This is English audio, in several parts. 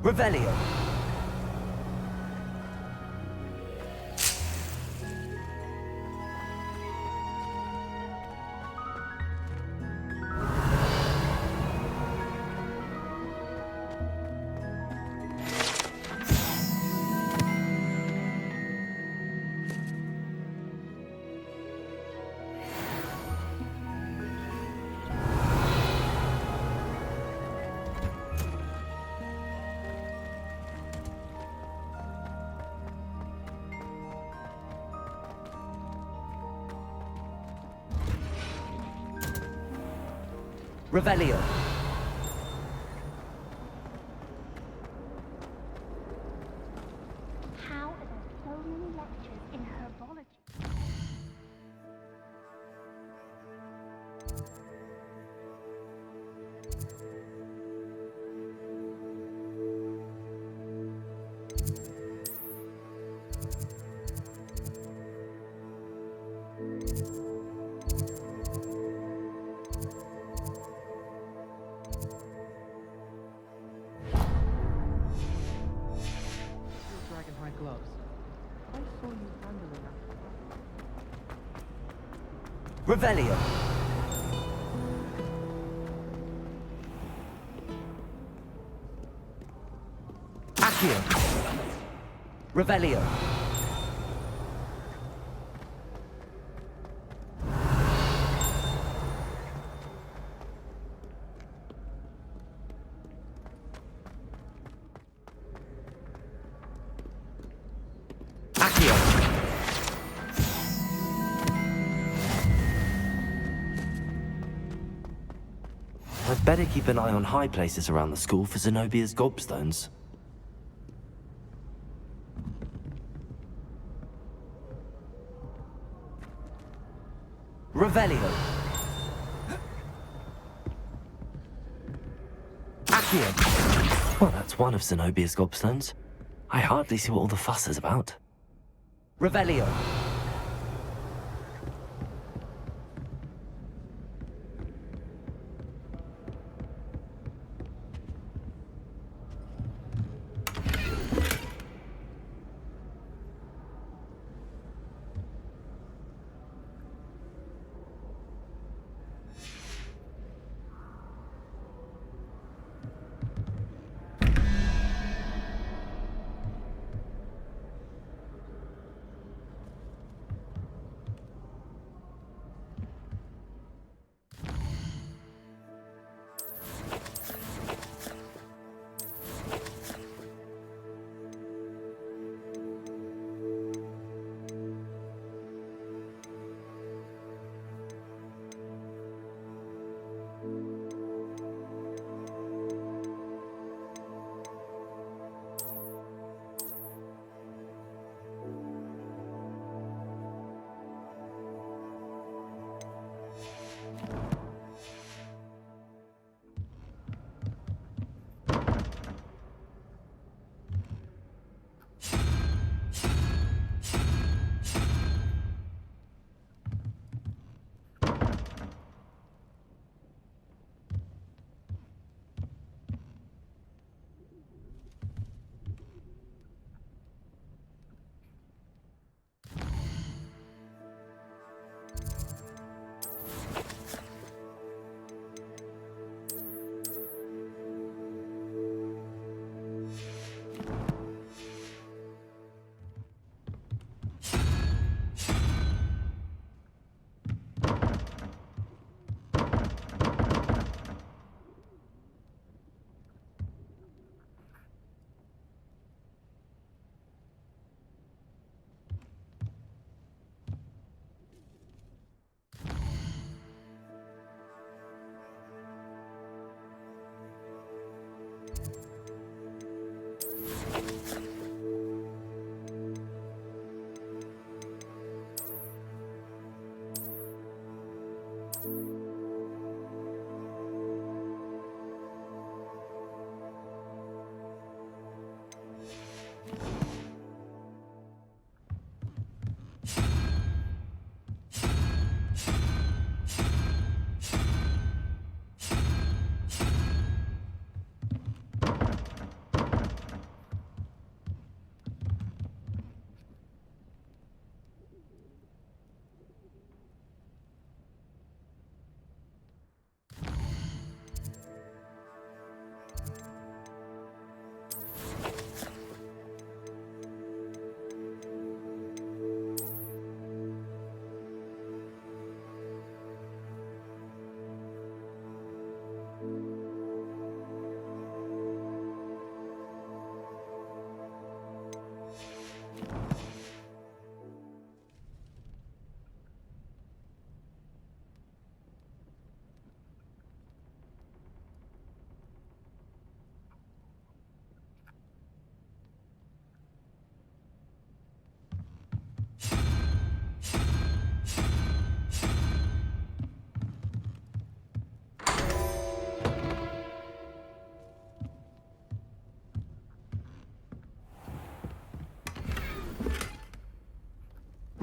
Revelio. Revelio. How are there so many lectures in herbology? Dragonhide gloves. I saw you handling them. Revelio. Accio. Revelio. Accio. I'd better keep an eye on high places around the school for Zenobia's gobstones. Revelio. Accio. Well, that's one of Zenobia's gobstones. I hardly see what all the fuss is about. Revelio.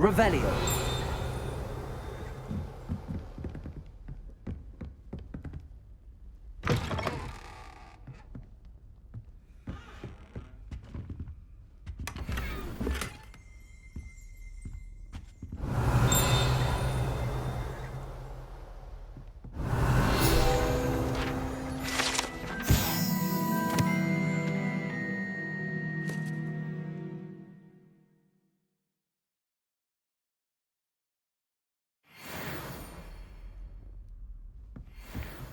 Revelio.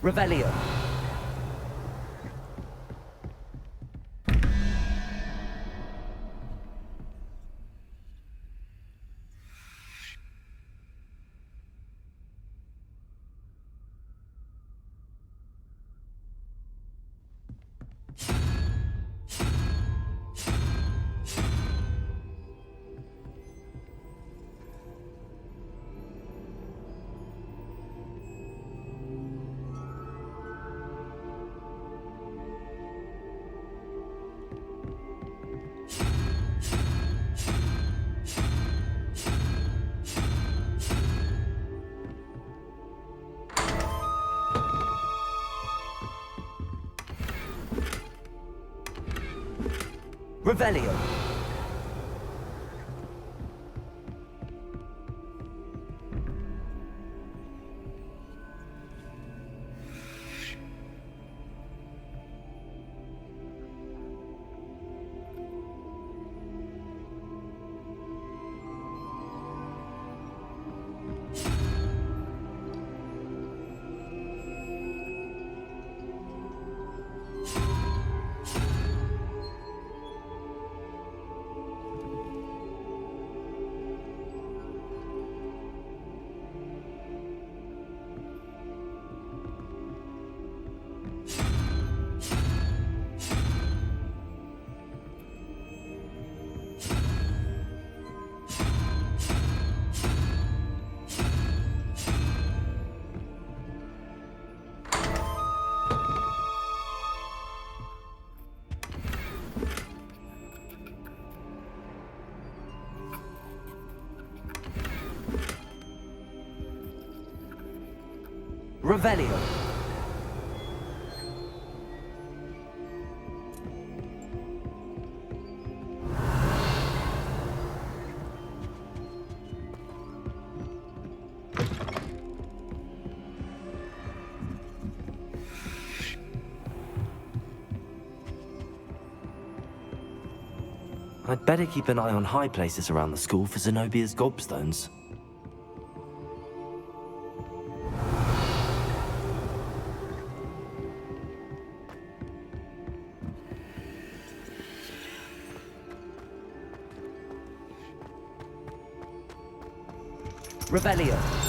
Revelio. Revelio. Revelio. I'd better keep an eye on high places around the school for Zenobia's gobstones. Revelio.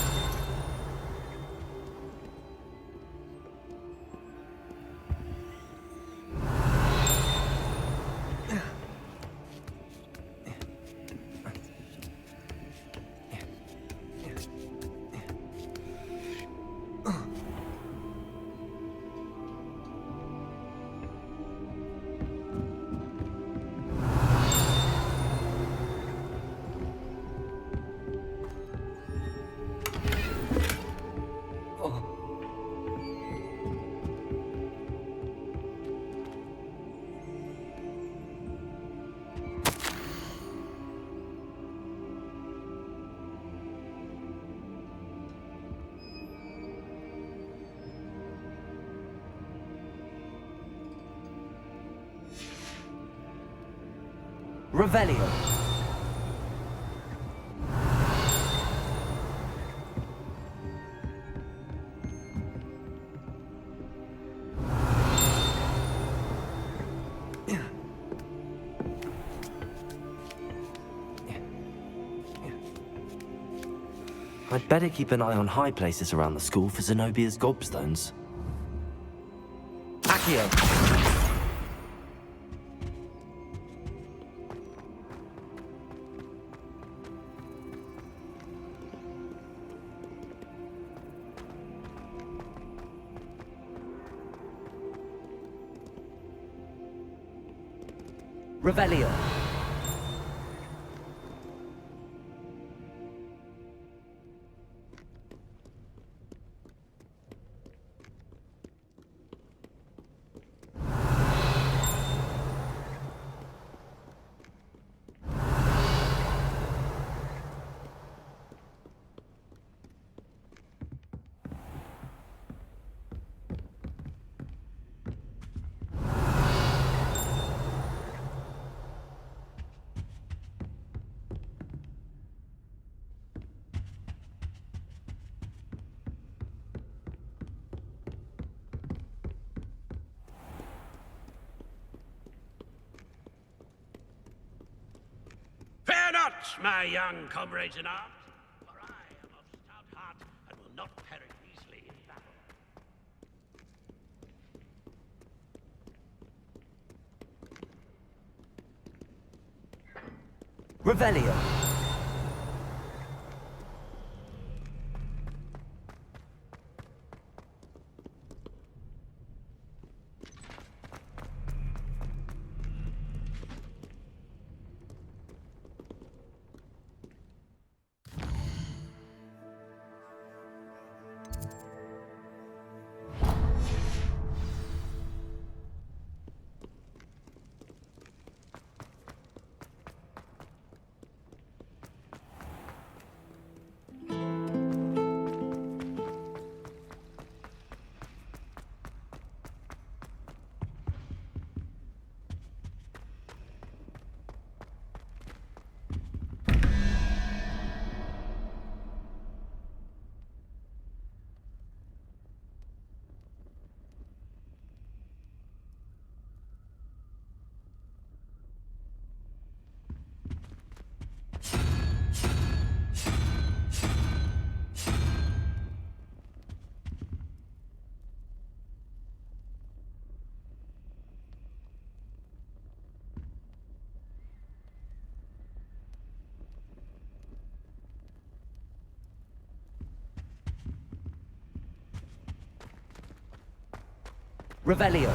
Revelio. I'd better keep an eye on high places around the school for Zenobia's gobstones. Accio. Revelio. not, my young comrades in arms, for I am of stout heart and will not perish easily in battle. Revelio. Revelio.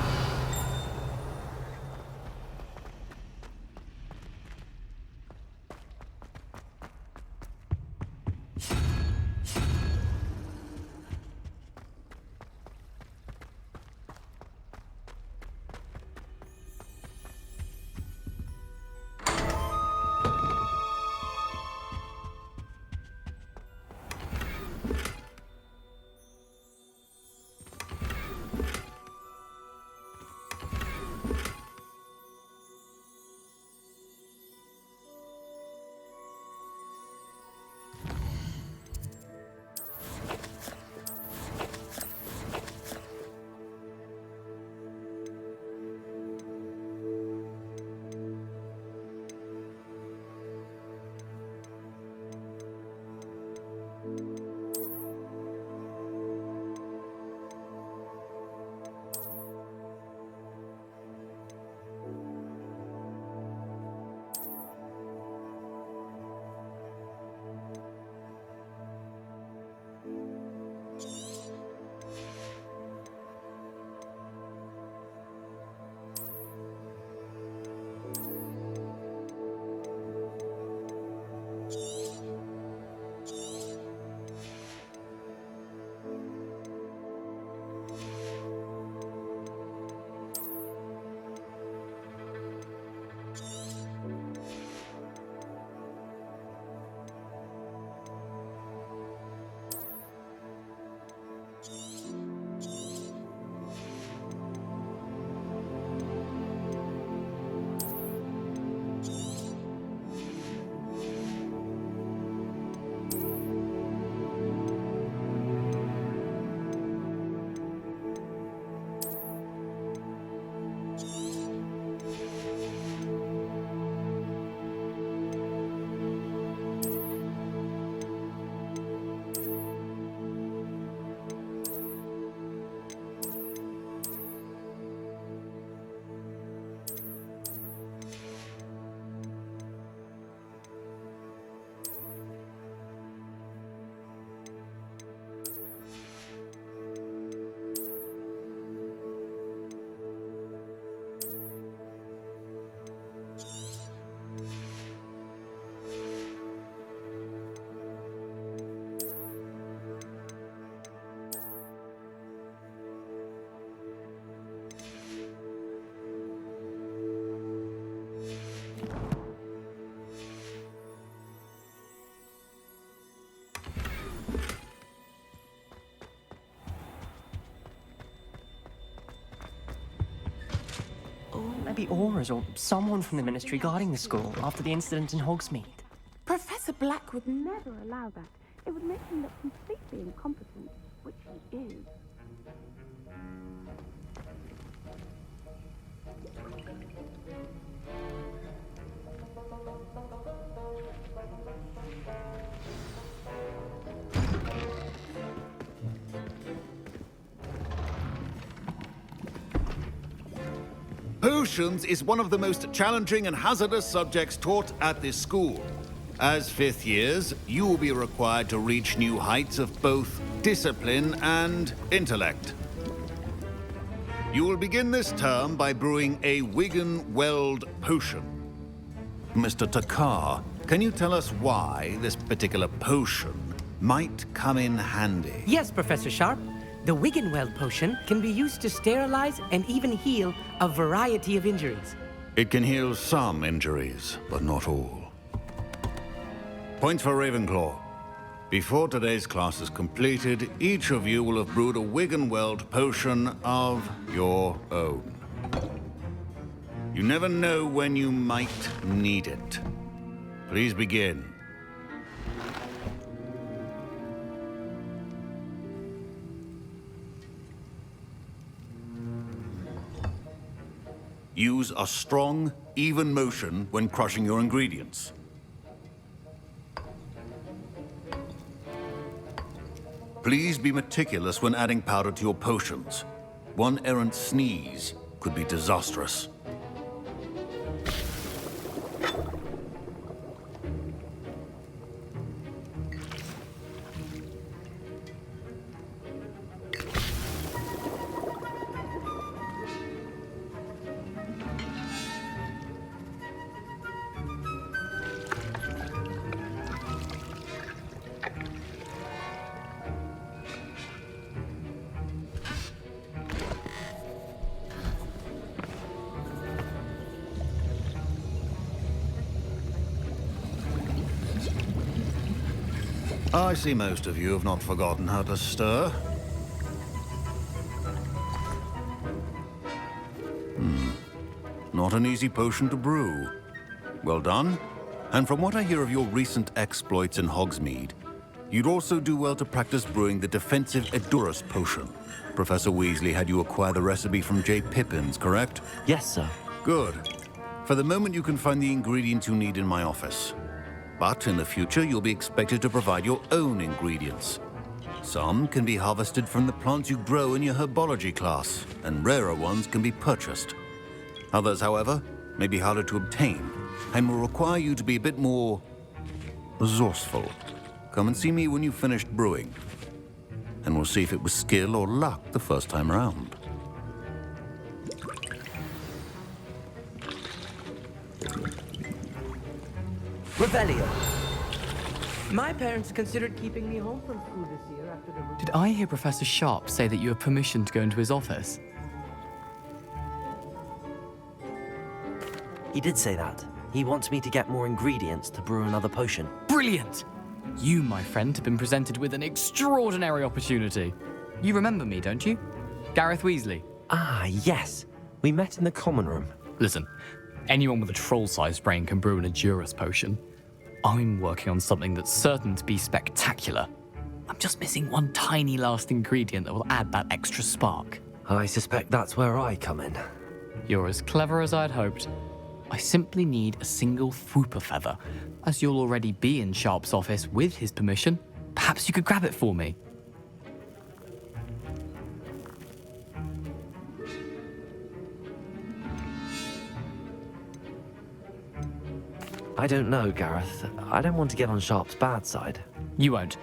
Maybe Aura's or someone from the Ministry guarding the school after the incident in Hogsmeade. Professor Black would never allow that. It would make him look completely incompetent, which he is. Potions is one of the most challenging and hazardous subjects taught at this school. As fifth years, you will be required to reach new heights of both discipline and intellect. You will begin this term by brewing a Wiggenweld potion. Mr. Takar, can you tell us why this particular potion might come in handy? Yes, Professor Sharp. The Wiggenweld potion can be used to sterilize and even heal a variety of injuries. It can heal some injuries, but not all. Points for Ravenclaw. Before today's class is completed, each of you will have brewed a Wiggenweld potion of your own. You never know when you might need it. Please begin. Use a strong, even motion when crushing your ingredients. Please be meticulous when adding powder to your potions. One errant sneeze could be disastrous. I see most of you have not forgotten how to stir. Not an easy potion to brew. Well done. And from what I hear of your recent exploits in Hogsmeade, you'd also do well to practice brewing the defensive Edurus potion. Professor Weasley had you acquire the recipe from J. Pippins, correct? Yes, sir. Good. For the moment, you can find the ingredients you need in my office. But in the future, you'll be expected to provide your own ingredients. Some can be harvested from the plants you grow in your herbology class, and rarer ones can be purchased. Others, however, may be harder to obtain, and will require you to be a bit more resourceful. Come and see me when you've finished brewing, and we'll see if it was skill or luck the first time round. Revelio. My parents considered keeping me home from school this year after the... Did I hear Professor Sharp say that you have permission to go into his office? He did say that. He wants me to get more ingredients to brew another potion. Brilliant! You, my friend, have been presented with an extraordinary opportunity. You remember me, don't you? Gareth Weasley. Ah, yes. We met in the common room. Listen, anyone with a troll-sized brain can brew an Edurus potion. I'm working on something that's certain to be spectacular. I'm just missing one tiny last ingredient that will add that extra spark. I suspect that's where I come in. You're as clever as I'd hoped. I simply need a single Fwooper feather. As you'll already be in Sharp's office with his permission, perhaps you could grab it for me. I don't know, Gareth. I don't want to get on Sharp's bad side. You won't.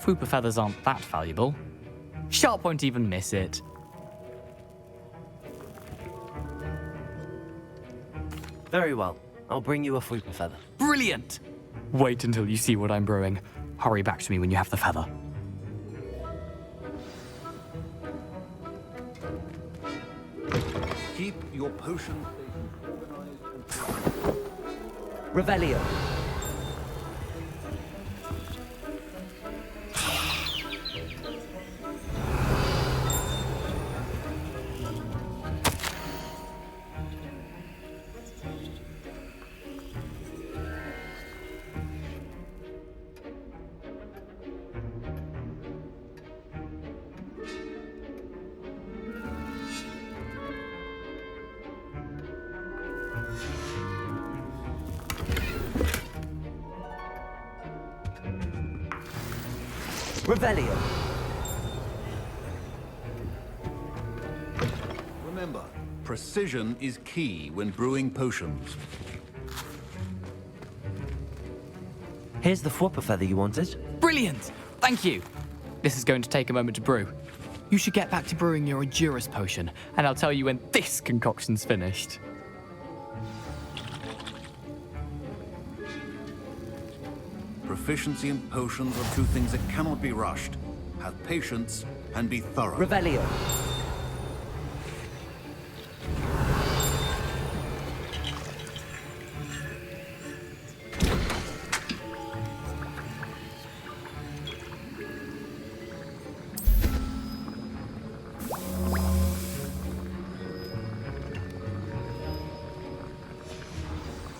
Fwooper feathers aren't that valuable. Sharp won't even miss it. Very well. I'll bring you a Fwooper feather. Brilliant! Wait until you see what I'm brewing. Hurry back to me when you have the feather. Keep your potion Revelio. Revelio. Remember, precision is key when brewing potions. Here's the Fwopper feather you wanted. Brilliant! Thank you! This is going to take a moment to brew. You should get back to brewing your Endurus potion, and I'll tell you when this concoction's finished. Proficiency in potions are two things that cannot be rushed. Have patience and be thorough. Revelio.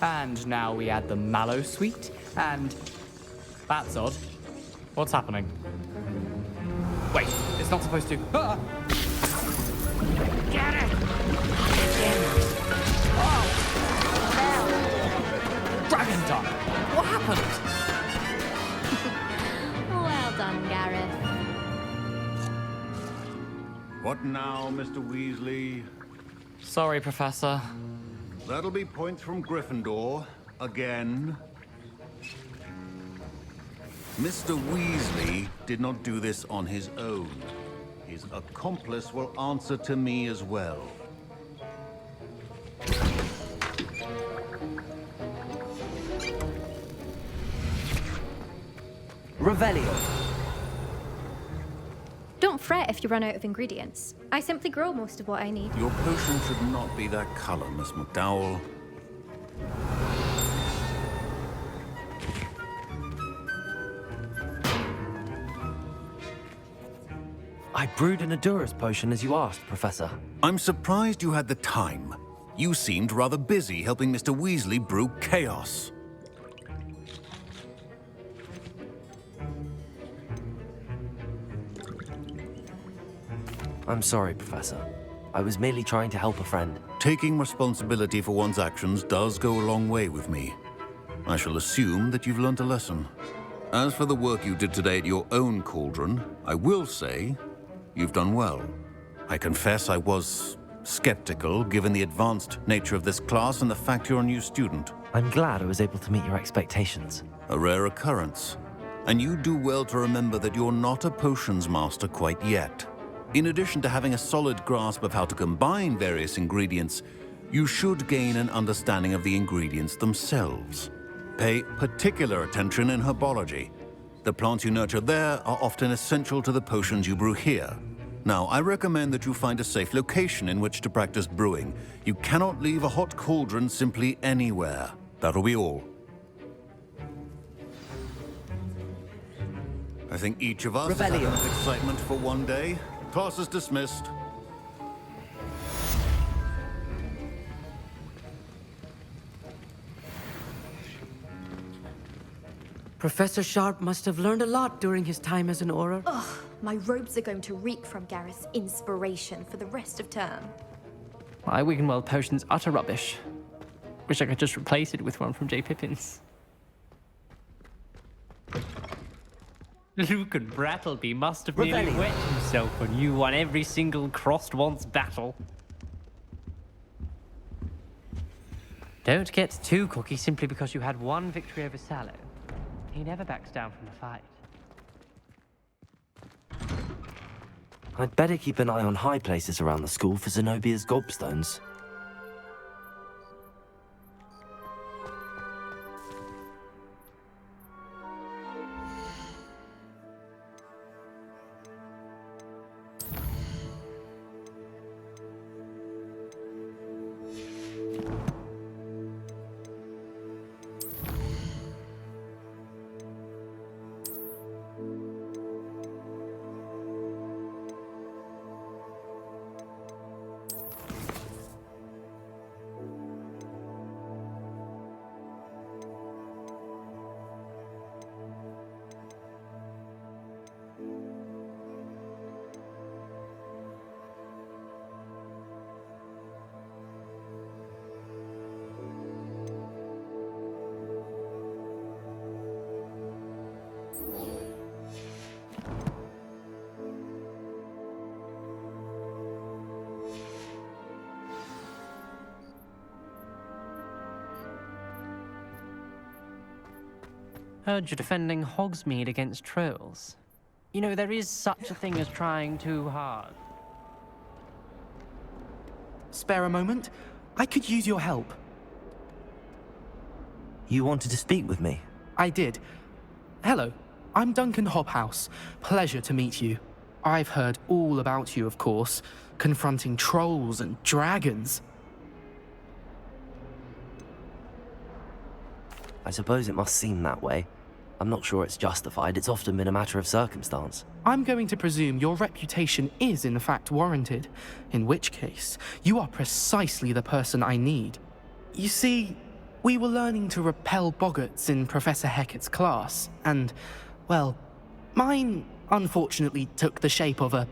And now we add the mallow sweet, and that's odd. What's happening? Wait, it's not supposed to. Ah! Get it! Dragon tongue! What happened? Well done, Gareth. What now, Mr. Weasley? Sorry, Professor. That'll be points from Gryffindor. Again. Mr. Weasley did not do this on his own. His accomplice will answer to me as well. Revelio. Don't fret if you run out of ingredients. I simply grow most of what I need. Your potion should not be that color, Miss McDowell. I brewed an Endurus potion as you asked, Professor. I'm surprised you had the time. You seemed rather busy helping Mr. Weasley brew chaos. I'm sorry, Professor. I was merely trying to help a friend. Taking responsibility for one's actions does go a long way with me. I shall assume that you've learnt a lesson. As for the work you did today at your own cauldron, I will say you've done well. I confess I was skeptical, given the advanced nature of this class and the fact you're a new student. I'm glad I was able to meet your expectations. A rare occurrence. And you do well to remember that you're not a potions master quite yet. In addition to having a solid grasp of how to combine various ingredients, you should gain an understanding of the ingredients themselves. Pay particular attention in herbology. The plants you nurture there are often essential to the potions you brew here. Now, I recommend that you find a safe location in which to practice brewing. You cannot leave a hot cauldron simply anywhere. That'll be all. I think each of us has had Revelio. enough excitement for one day. Class is dismissed. Professor Sharp must have learned a lot during his time as an Auror. Ugh, my robes are going to reek from Gareth's inspiration for the rest of term. My Wiggenweld potion's utter rubbish. Wish I could just replace it with one from J. Pippin's. Luke and Brattleby must have nearly Revelio. wet himself when you won every single crossed wands battle. Don't get too cocky simply because you had one victory over Sallow. He never backs down from a fight. I'd better keep an eye on high places around the school for Zenobia's gobstones. Heard you're defending Hogsmeade against trolls. You know, there is such a thing as trying too hard. Spare a moment? I could use your help. You wanted to speak with me? I did. Hello, I'm Duncan Hobhouse. Pleasure to meet you. I've heard all about you, of course, confronting trolls and dragons. I suppose it must seem that way. I'm not sure it's justified. It's often been a matter of circumstance. I'm going to presume your reputation is in fact warranted, in which case, you are precisely the person I need. You see, we were learning to repel boggarts in Professor Hecat's class, and, well, mine unfortunately took the shape of a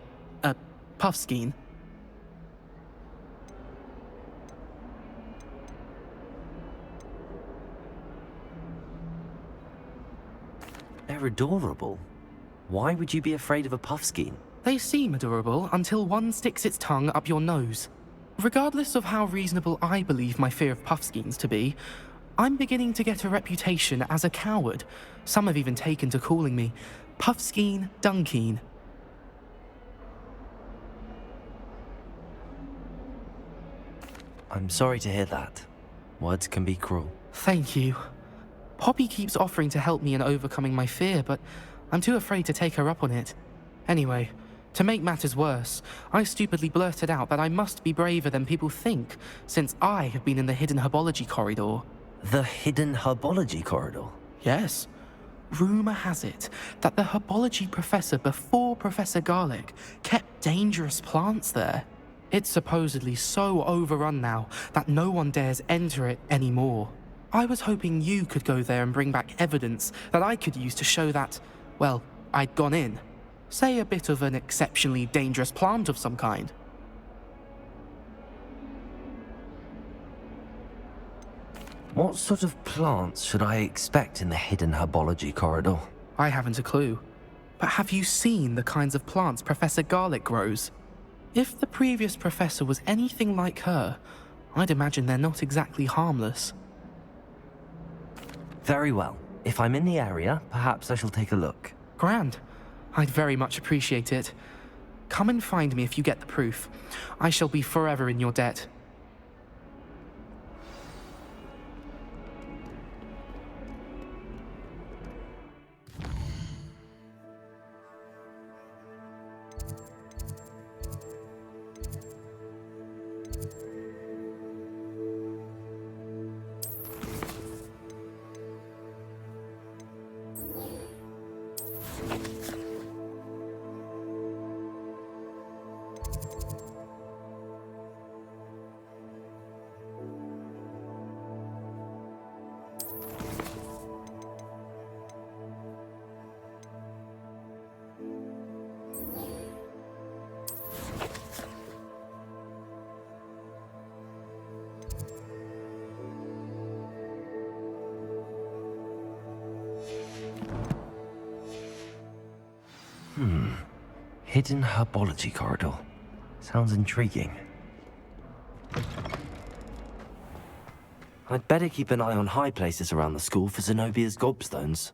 puffskein. They're adorable. Why would you be afraid of a puffskein? They seem adorable until one sticks its tongue up your nose. Regardless of how reasonable I believe my fear of puffskeins to be, I'm beginning to get a reputation as a coward. Some have even taken to calling me Puffskein Dunkeen. I'm sorry to hear that. Words can be cruel. Thank you. Poppy keeps offering to help me in overcoming my fear, but I'm too afraid to take her up on it. Anyway, to make matters worse, I stupidly blurted out that I must be braver than people think, since I have been in the hidden herbology corridor. The hidden herbology corridor? Yes. Rumour has it that the herbology professor before Professor Garlic kept dangerous plants there. It's supposedly so overrun now that no one dares enter it anymore. I was hoping you could go there and bring back evidence that I could use to show that, well, I'd gone in. Say a bit of an exceptionally dangerous plant of some kind. What sort of plants should I expect in the hidden herbology corridor? I haven't a clue. But have you seen the kinds of plants Professor Garlic grows? If the previous professor was anything like her, I'd imagine they're not exactly harmless. Very well. If I'm in the area, perhaps I shall take a look. Grand. I'd very much appreciate it. Come and find me if you get the proof. I shall be forever in your debt. Hidden herbology corridor. Sounds intriguing. I'd better keep an eye on high places around the school for Zenobia's gobstones.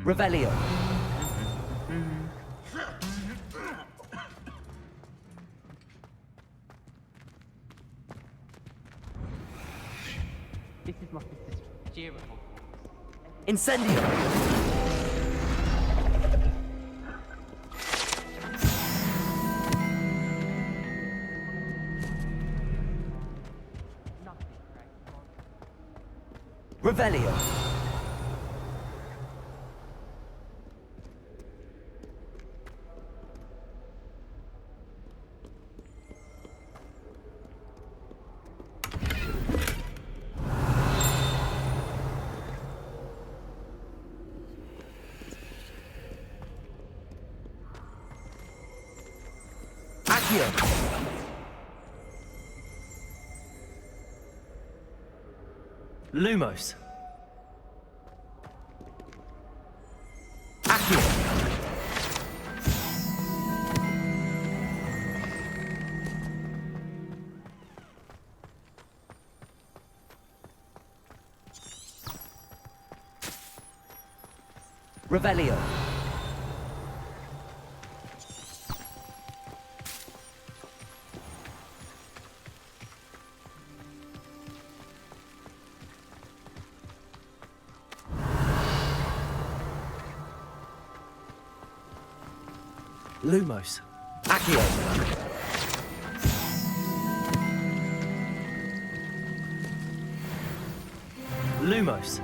Revelio. This is my sister's Jira. Incendio. Revelio. Accio. Lumos. Accio. Revelio. Lumos. Accio. Lumos.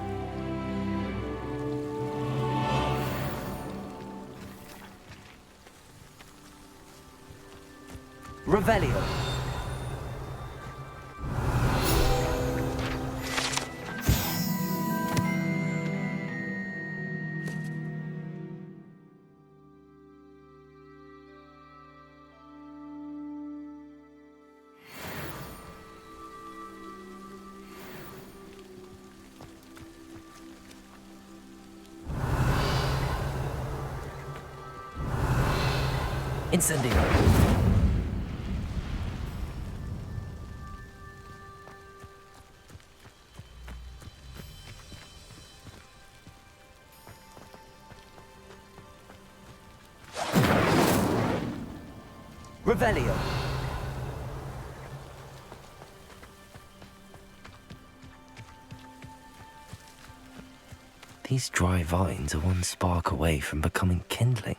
Revelio. Incendio. Revelio. These dry vines are one spark away from becoming kindling.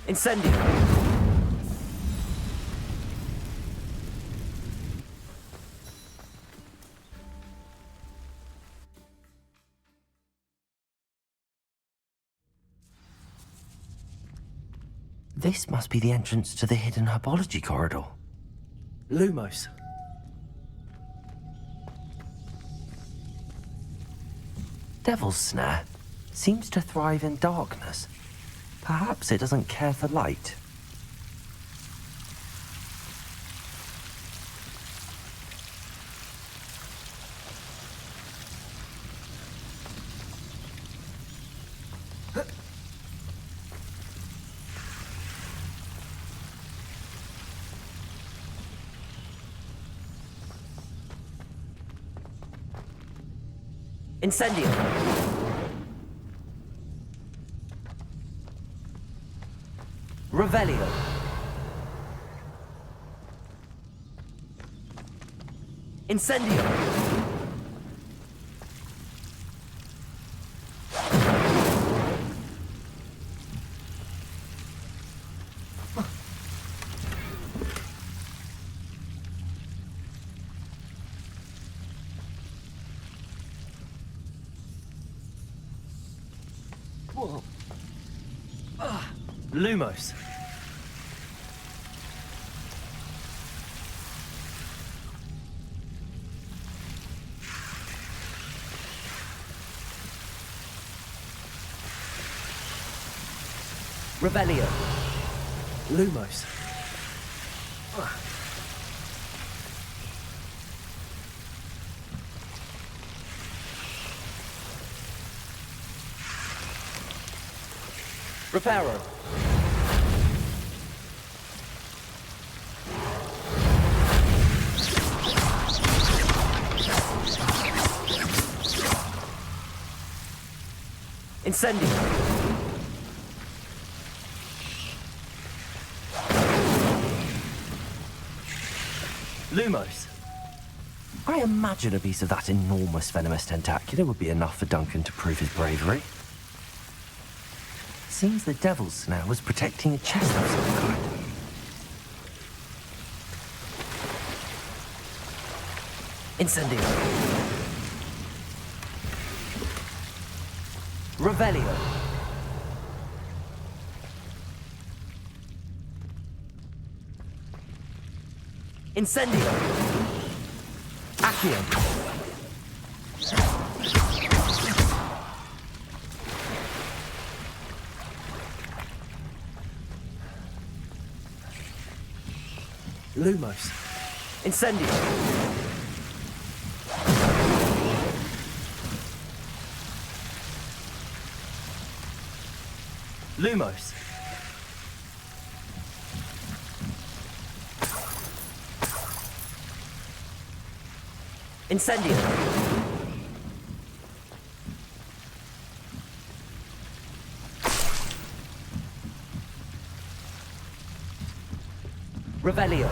Incendio. This must be the entrance to the hidden herbology corridor. Lumos. Devil's Snare seems to thrive in darkness. Perhaps it doesn't care for light. Incendio. Revelio. Incendio. Lumos. Revelio. Lumos. Reparo. Incendio. Lumos. I I imagine a piece of that enormous venomous tentacular would be enough for Duncan to prove his bravery. Seems the devil's snare was protecting a chest of some kind. Incendio. Revelio. Incendio. Accio. Lumos. Incendio. Lumos. Incendio. Revelio.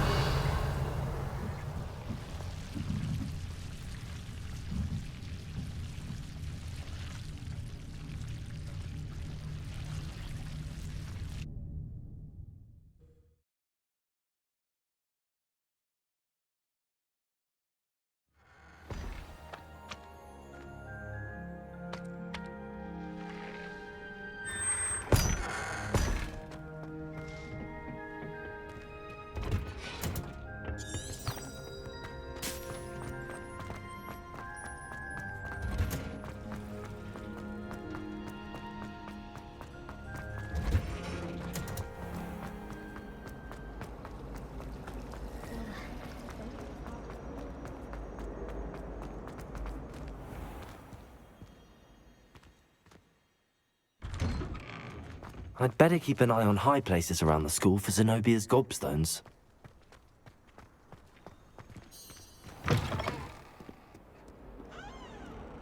I'd better keep an eye on high places around the school for Zenobia's gobstones.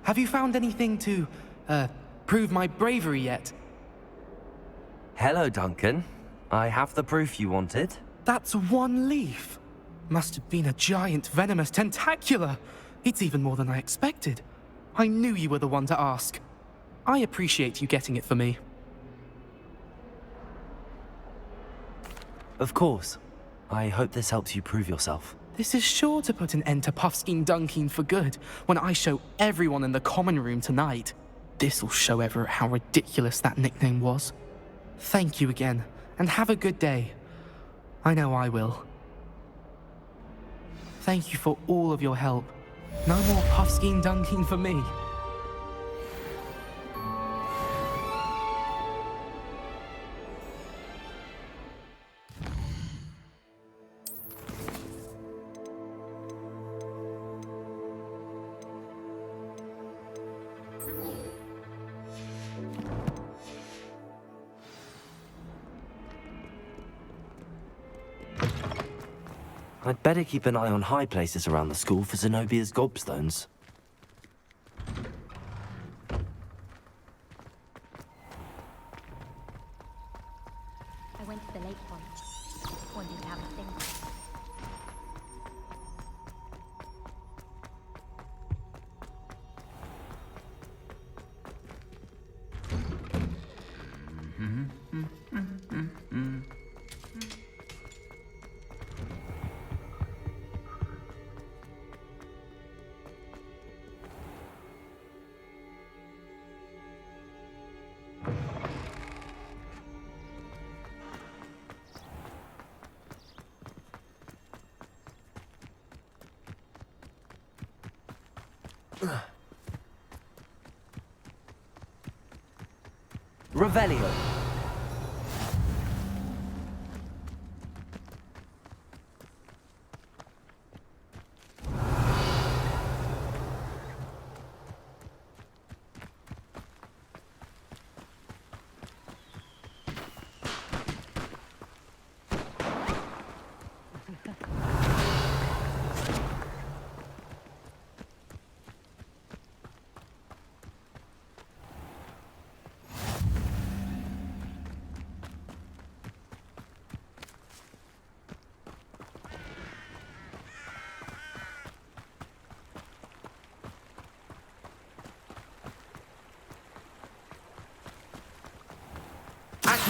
Have you found anything to, prove my bravery yet? Hello, Duncan. I have the proof you wanted. That's one leaf. Must have been a giant venomous tentacula. It's even more than I expected. I knew you were the one to ask. I appreciate you getting it for me. Of course. I hope this helps you prove yourself. This is sure to put an end to Puffskein Dunkin for good when I show everyone in the common room tonight. This'll show Everett how ridiculous that nickname was. Thank you again, and have a good day. I know I will. Thank you for all of your help. No more Puffskein Dunkin for me. I'd better keep an eye on high places around the school for Zenobia's gobstones. I went to the lake once. Wanted to have a think. Revelio.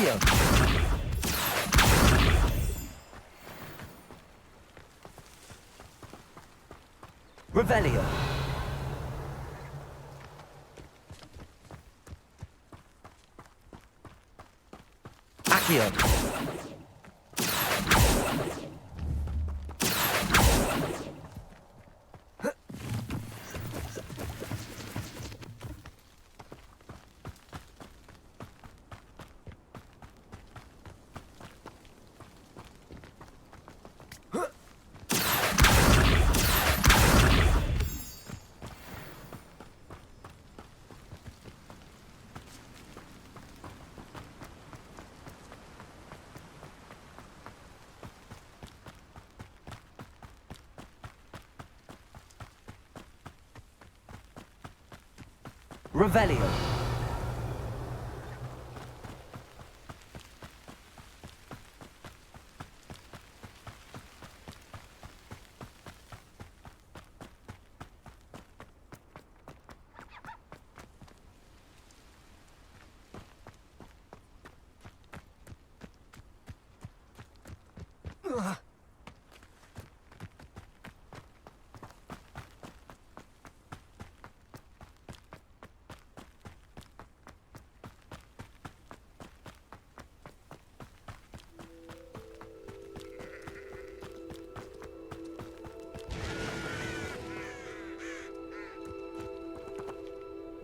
Accio. Revelio. Accio. Revelio.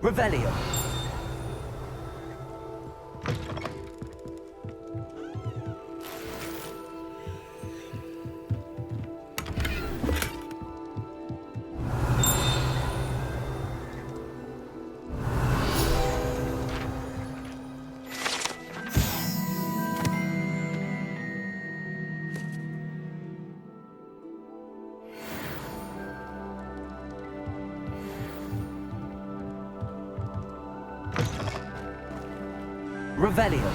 Revelio. Revelio.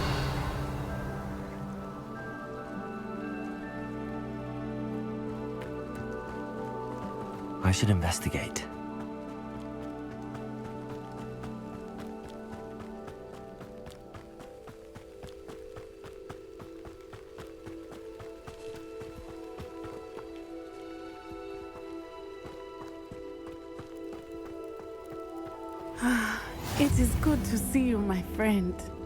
I should investigate. It is good to see you, my friend.